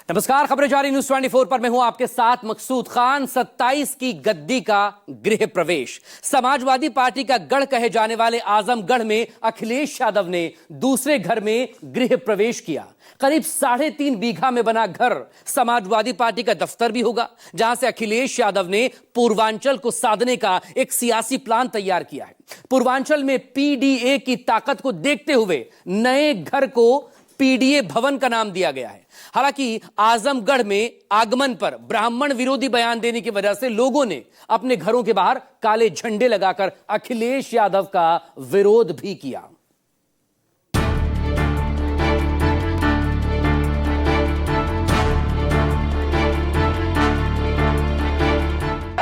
नमस्कार, खबरें जारी न्यूज 24 पर मैं हूं आपके साथ मकसूद खान। 27 की गद्दी का गृह प्रवेश। समाजवादी पार्टी का गढ़ कहे जाने वाले आजमगढ़ में अखिलेश यादव ने दूसरे घर में गृह प्रवेश किया। करीब 3.5 बीघा में बना घर समाजवादी पार्टी का दफ्तर भी होगा, जहां से अखिलेश यादव ने पूर्वांचल को साधने का एक सियासी प्लान तैयार किया है। पूर्वांचल में पीडीए की ताकत को देखते हुए नए घर को पीडीए भवन का नाम दिया गया है। हालांकि आजमगढ़ में आगमन पर ब्राह्मण विरोधी बयान देने की वजह से लोगों ने अपने घरों के बाहर काले झंडे लगाकर अखिलेश यादव का विरोध भी किया।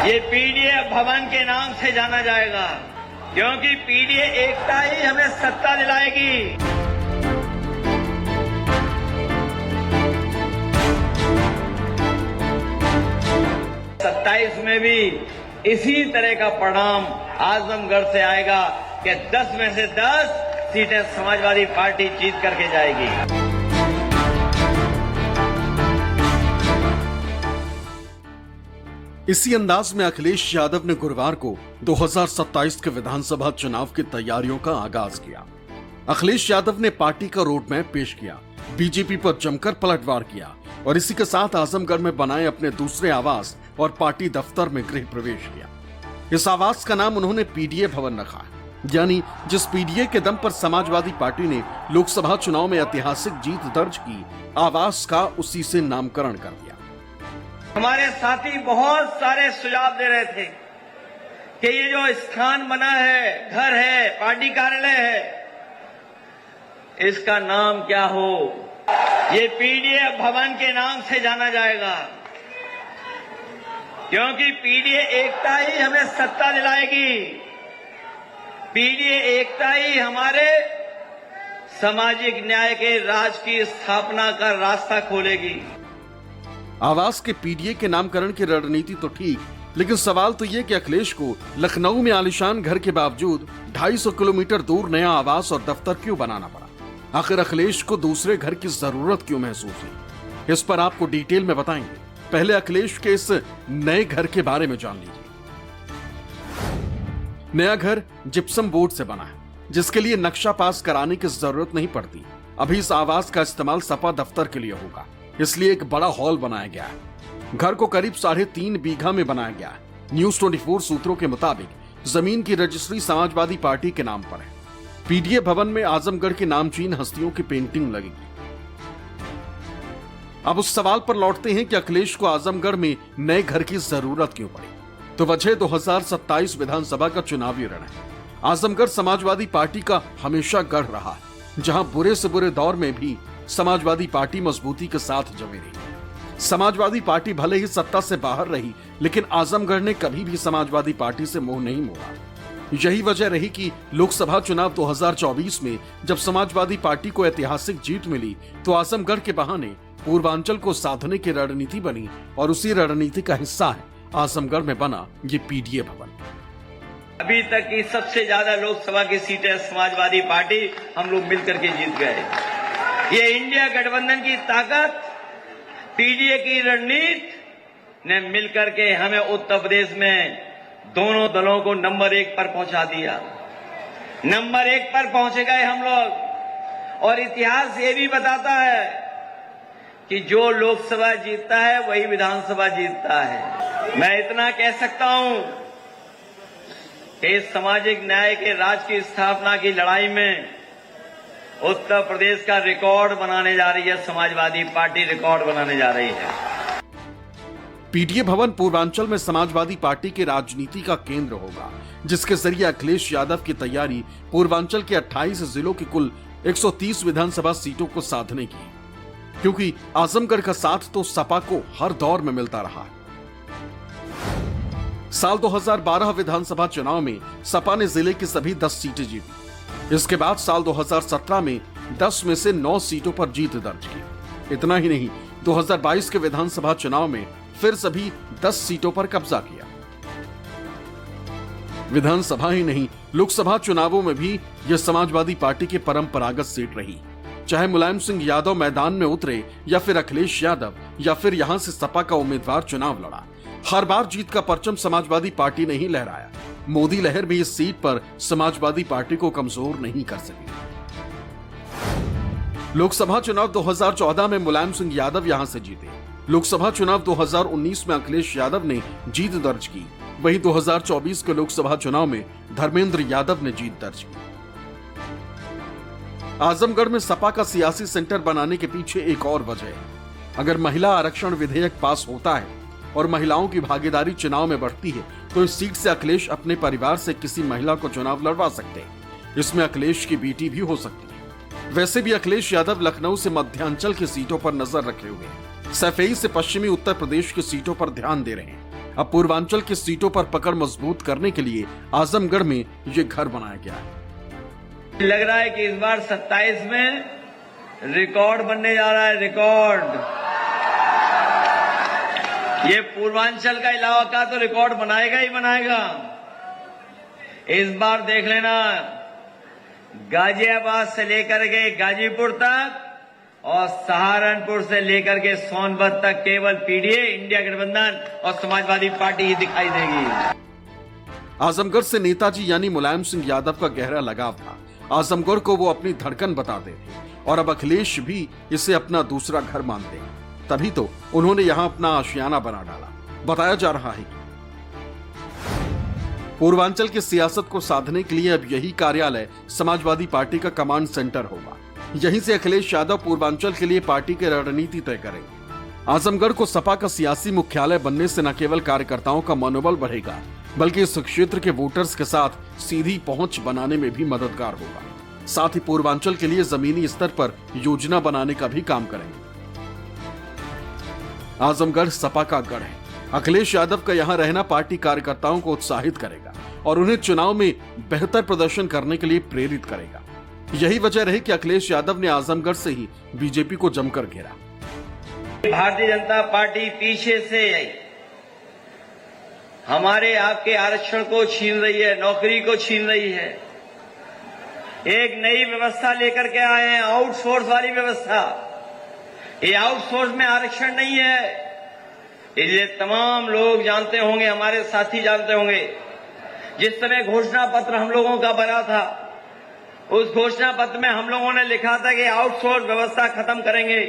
ये पीडीए भवन के नाम से जाना जाएगा, क्योंकि पीडीए एकता ही हमें सत्ता दिलाएगी। 27 में भी इसी तरह का परिणाम आजमगढ़ से आएगा कि 10 में से 10 सीटें समाजवादी पार्टी जीत करके जाएगी। इसी अंदाज में अखिलेश यादव ने गुरुवार को 2027 के विधानसभा चुनाव की तैयारियों का आगाज किया। अखिलेश यादव ने पार्टी का रोड मैप पेश किया, बीजेपी पर जमकर पलटवार किया और इसी के साथ आजमगढ़ में बनाए अपने दूसरे आवास और पार्टी दफ्तर में गृह प्रवेश किया। इस आवास का नाम उन्होंने पीडीए भवन रखा है, यानी जिस पीडीए के दम पर समाजवादी पार्टी ने लोकसभा चुनाव में ऐतिहासिक जीत दर्ज की, आवास का उसी से नामकरण कर दिया। हमारे साथी बहुत सारे सुझाव दे रहे थे कि ये जो स्थान बना है, घर है, पार्टी कार्यालय है, इसका नाम क्या हो। ये पीडीए भवन के नाम से जाना जाएगा, क्योंकि पीडीए एकता ही हमें सत्ता दिलाएगी। पीडीए एकता ही हमारे सामाजिक न्याय के राज की स्थापना का रास्ता खोलेगी। आवास के पीडीए के नामकरण की रणनीति तो ठीक, लेकिन सवाल तो ये कि अखिलेश को लखनऊ में आलीशान घर के बावजूद 250 किलोमीटर दूर नया आवास और दफ्तर क्यों बनाना पड़ा। आखिर अखिलेश को दूसरे घर की जरूरत क्यों महसूस हुई, इस पर आपको डिटेल में बताएंगे। पहले अखिलेश के इस नए घर के बारे में जान लीजिए। नया घर जिप्सम बोर्ड से बना है, जिसके लिए नक्शा पास कराने की जरूरत नहीं पड़ती। अभी इस आवास का इस्तेमाल सपा दफ्तर के लिए होगा, इसलिए एक बड़ा हॉल बनाया गया है। घर को करीब 3.5 बीघा में बनाया गया है। न्यूज 24 सूत्रों के मुताबिक जमीन की रजिस्ट्री समाजवादी पार्टी के नाम पर है। पीडीए भवन में आजमगढ़ के नामचीन हस्तियों की पेंटिंग लगेगी। अब उस सवाल पर लौटते हैं कि अखिलेश को आजमगढ़ में नए घर की जरूरत क्यों पड़ी। तो वजह 2027 विधानसभा का चुनावी रण है। आजमगढ़ समाजवादी पार्टी का हमेशा गढ़ रहा है, जहां बुरे से बुरे दौर में भी समाजवादी पार्टी मजबूती के साथ जमे रही। समाजवादी पार्टी भले ही सत्ता से बाहर रही, लेकिन आजमगढ़ ने कभी भी समाजवादी पार्टी से मुंह नहीं मोड़ा। यही वजह रही कि लोकसभा चुनाव 2024 में जब समाजवादी पार्टी को ऐतिहासिक जीत मिली, तो आजमगढ़ के बहाने पूर्वांचल को साधने की रणनीति बनी और उसी रणनीति का हिस्सा है आजमगढ़ में बना ये पीडीए भवन। अभी तक की सबसे ज्यादा लोकसभा की सीटें समाजवादी पार्टी हम लोग मिलकर के जीत गए। ये इंडिया गठबंधन की ताकत, पीडीए की रणनीति ने मिलकर के हमें उत्तर प्रदेश में दोनों दलों को नंबर 1 पर पहुंचा दिया। नंबर 1 पर पहुंचे गए हम लोग। और इतिहास ये भी बताता है कि जो लोकसभा जीतता है वही विधानसभा जीतता है। मैं इतना कह सकता हूं कि इस सामाजिक न्याय के राज की स्थापना की लड़ाई में उत्तर प्रदेश का रिकॉर्ड बनाने जा रही है समाजवादी पार्टी, रिकॉर्ड बनाने जा रही है। पीडीए भवन पूर्वांचल में समाजवादी पार्टी की राजनीति का केंद्र होगा, जिसके जरिए अखिलेश यादव की तैयारी पूर्वांचल के 28 जिलों की कुल 130 विधानसभा सीटों को साधने की, क्योंकि आजमगढ़ का साथ तो सपा को हर दौर में मिलता रहा है। साल 2012 विधानसभा चुनाव में सपा ने जिले की सभी 10 सीटें जीती। इसके बाद साल 2017 में 10 में से 9 सीटों पर जीत दर्ज की। इतना ही नहीं, 2022 के विधानसभा चुनाव में फिर सभी 10 सीटों पर कब्जा किया। विधानसभा ही नहीं, लोकसभा चुनावों में भी यह समाजवादी पार्टी की परंपरागत सीट रही। चाहे मुलायम सिंह यादव मैदान में उतरे या फिर अखिलेश यादव या फिर यहां से सपा का उम्मीदवार चुनाव लड़ा, हर बार जीत का परचम समाजवादी पार्टी ने ही लहराया। मोदी लहर भी इस सीट पर समाजवादी पार्टी को कमजोर नहीं कर सकी। लोकसभा चुनाव 2014 में मुलायम सिंह यादव यहां से जीते। लोकसभा चुनाव 2019 में अखिलेश यादव ने जीत दर्ज की। वहीं 2024 के लोकसभा चुनाव में धर्मेंद्र यादव ने जीत दर्ज की। आजमगढ़ में सपा का सियासी सेंटर बनाने के पीछे एक और वजह है। अगर महिला आरक्षण विधेयक पास होता है और महिलाओं की भागीदारी चुनाव में बढ़ती है तो इस सीट से अखिलेश अपने परिवार से किसी महिला को चुनाव लड़वा सकते हैं। इसमें अखिलेश की बेटी भी हो सकती है। वैसे भी अखिलेश यादव लखनऊ से मध्यांचल की सीटों पर नजर रखे हुए हैं। सफेई से पश्चिमी उत्तर प्रदेश की सीटों पर ध्यान दे रहे हैं। अब पूर्वांचल की सीटों पर पकड़ मजबूत करने के लिए आजमगढ़ में ये घर बनाया गया है। लग रहा है कि इस बार 27 में रिकॉर्ड बनने जा रहा है, रिकॉर्ड। ये पूर्वांचल का इलाका तो रिकॉर्ड बनाएगा ही बनाएगा। इस बार देख लेना, गाजियाबाद से लेकर के गाजीपुर तक और सहारनपुर से लेकर के सोनभद्र तक केवल पीडीए, इंडिया गठबंधन और समाजवादी पार्टी ही दिखाई देगी। आजमगढ़ से नेताजी यानी मुलायम सिंह यादव का गहरा लगाव था। आजमगढ़ को वो अपनी धड़कन बताते थे और अब अखिलेश भी इसे अपना दूसरा घर मानते हैं। तभी तो उन्होंने यहां अपना आशियाना बना डाला। बताया जा रहा है कि पूर्वांचल की सियासत को साधने के लिए अब यही कार्यालय समाजवादी पार्टी का कमांड सेंटर होगा। यहीं से अखिलेश यादव पूर्वांचल के लिए पार्टी की रणनीति तय करेंगे। आजमगढ़ को सपा का सियासी मुख्यालय बनने से न केवल कार्यकर्ताओं का मनोबल बढ़ेगा बल्कि इस क्षेत्र के वोटर्स के साथ सीधी पहुंच बनाने में भी मददगार होगा। साथ ही पूर्वांचल के लिए जमीनी स्तर पर योजना बनाने का भी काम करेंगे। आजमगढ़ सपा का गढ़ है। अखिलेश यादव का यहां रहना पार्टी कार्यकर्ताओं को उत्साहित करेगा और उन्हें चुनाव में बेहतर प्रदर्शन करने के लिए प्रेरित करेगा। यही वजह रही कि अखिलेश यादव ने आजमगढ़ से ही बीजेपी को जमकर घेरा। भारतीय जनता पार्टी पीछे से हमारे आपके आरक्षण को छीन रही है, नौकरी को छीन रही है। एक नई व्यवस्था लेकर के आए हैं, आउटसोर्स वाली व्यवस्था। ये आउटसोर्स में आरक्षण नहीं है। इसलिए तमाम लोग जानते होंगे, हमारे साथी जानते होंगे, जिस समय घोषणा पत्र हम लोगों का बना था, उस घोषणा पत्र में हम लोगों ने लिखा था कि आउटसोर्स व्यवस्था खत्म करेंगे।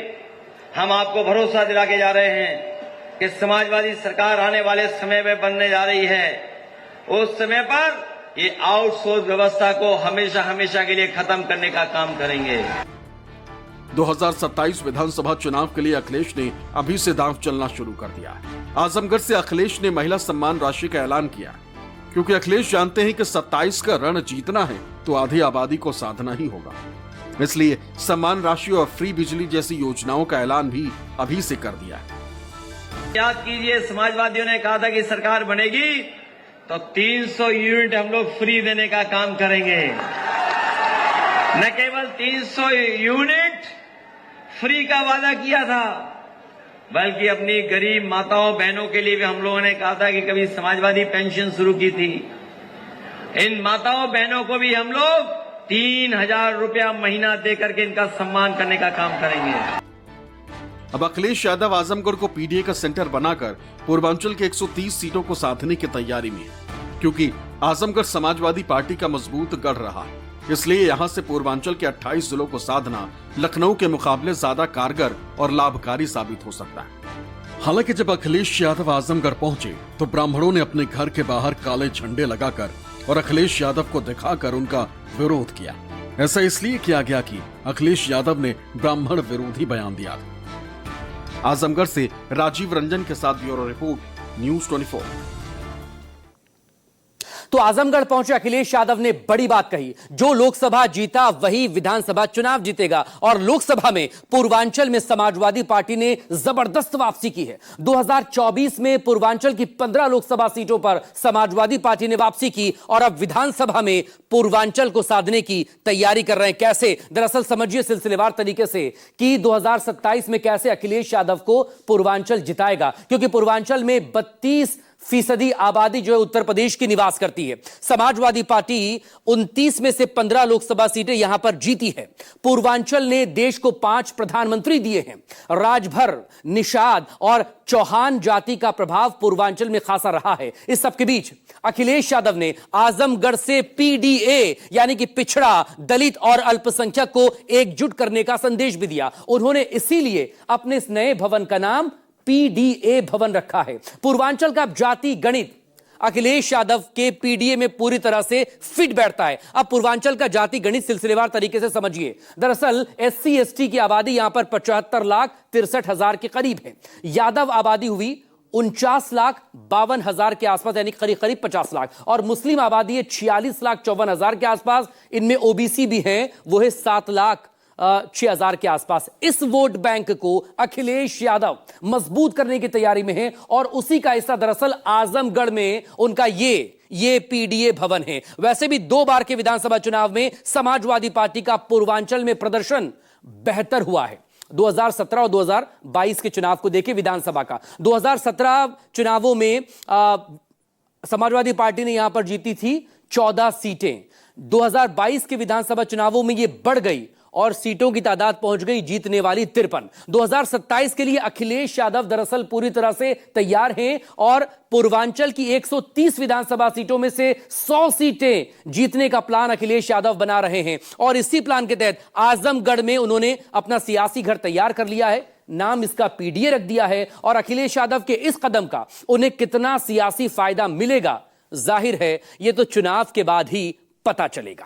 हम आपको भरोसा दिला के जा रहे हैं कि समाजवादी सरकार आने वाले समय में बनने जा रही है। उस समय पर ये आउटसोर्स व्यवस्था को हमेशा हमेशा के लिए खत्म करने का काम करेंगे। 2027 विधानसभा चुनाव के लिए अखिलेश ने अभी से दांव चलना शुरू कर दिया है। आजमगढ़ से अखिलेश ने महिला सम्मान राशि का ऐलान किया, क्योंकि अखिलेश जानते हैं कि 27 का रण जीतना है तो आधी आबादी को साधना ही होगा। इसलिए सम्मान राशि और फ्री बिजली जैसी योजनाओं का ऐलान भी अभी से कर दिया है। याद कीजिए, समाजवादियों ने कहा था कि सरकार बनेगी तो 300 यूनिट हम लोग फ्री देने का काम करेंगे। न केवल 300 यूनिट फ्री का वादा किया था, बल्कि अपनी गरीब माताओं बहनों के लिए भी हम लोगों ने कहा था कि कभी समाजवादी पेंशन शुरू की थी। इन माताओं बहनों को भी हम लोग 3000 रुपया महीना देकर के इनका सम्मान करने का काम करेंगे। अब अखिलेश यादव आजमगढ़ को पीडीए का सेंटर बनाकर पूर्वांचल के 130 सीटों को साधने की तैयारी में है, क्योंकि आजमगढ़ समाजवादी पार्टी का मजबूत गढ़ रहा है। इसलिए यहां से पूर्वांचल के 28 जिलों को साधना लखनऊ के मुकाबले ज्यादा कारगर और लाभकारी साबित हो सकता है। हालांकि जब अखिलेश यादव आजमगढ़ पहुंचे तो ब्राह्मणों ने अपने घर के बाहर काले झंडे लगाकर और अखिलेश यादव को दिखाकर उनका विरोध किया। ऐसा इसलिए किया गया कि अखिलेश यादव ने ब्राह्मण विरोधी बयान दिया था। आजमगढ़ से राजीव रंजन के साथ ब्यूरो रिपोर्ट, न्यूज़ 24। तो आजमगढ़ पहुंचे अखिलेश यादव ने बड़ी बात कही, जो लोकसभा जीता वही विधानसभा चुनाव जीतेगा। और लोकसभा में पूर्वांचल में समाजवादी पार्टी ने जबरदस्त वापसी की है। 2024 में पूर्वांचल की 15 लोकसभा सीटों पर समाजवादी पार्टी ने वापसी की और अब विधानसभा में पूर्वांचल को साधने की तैयारी कर रहे हैं। कैसे? दरअसल समझिए सिलसिलेवार तरीके से कि 2027 में कैसे अखिलेश यादव को पूर्वांचल जिताएगा, क्योंकि पूर्वांचल में 32 फीसदी आबादी जो है उत्तर प्रदेश की निवास करती है। समाजवादी पार्टी 29 में से 15 लोकसभा सीटें यहां पर जीती है। पूर्वांचल ने देश को 5 प्रधानमंत्री दिए हैं। राजभर, निषाद और चौहान जाति का प्रभाव पूर्वांचल में खासा रहा है। इस सबके बीच अखिलेश यादव ने आजमगढ़ से पीडीए यानी कि पिछड़ा, दलित और अल्पसंख्यक को एकजुट करने का संदेश भी दिया। उन्होंने इसीलिए अपने इस नए भवन का नाम पीडीए भवन रखा है। पूर्वांचल का जाति गणित अखिलेश यादव के पीडीए में पूरी तरह से फिट बैठता है। अब पूर्वांचल का जाति गणित सिलसिलेवार तरीके से समझिए। दरअसल एससी एसटी की आबादी यहां पर 75,63,000 के करीब है। यादव आबादी हुई 49,52,000 के आसपास, यानी करीब करीब 50 लाख, और मुस्लिम आबादी है 46,54,000 के आसपास। इनमें ओबीसी भी हैं, वो है 7,06,000 के आसपास। इस वोट बैंक को अखिलेश यादव मजबूत करने की तैयारी में है और उसी का हिस्सा दरअसल आजमगढ़ में उनका ये पीडीए भवन है। वैसे भी 2 बार के विधानसभा चुनाव में समाजवादी पार्टी का पूर्वांचल में प्रदर्शन बेहतर हुआ है। 2017 और 2022 के चुनाव को देखें विधानसभा का। 2017 चुनावों में समाजवादी पार्टी ने यहां पर जीती थी 14 सीटें। 2022 के विधानसभा चुनावों में यह बढ़ गई और सीटों की तादाद पहुंच गई जीतने वाली 53। 2027 के लिए अखिलेश यादव दरअसल पूरी तरह से तैयार हैं और पूर्वांचल की 130 विधानसभा सीटों में से 100 सीटें जीतने का प्लान अखिलेश यादव बना रहे हैं। और इसी प्लान के तहत आजमगढ़ में उन्होंने अपना सियासी घर तैयार कर लिया है। नाम इसका पीडीए रख दिया है और अखिलेश यादव के इस कदम का उन्हें कितना सियासी फायदा मिलेगा, जाहिर है यह तो चुनाव के बाद ही पता चलेगा।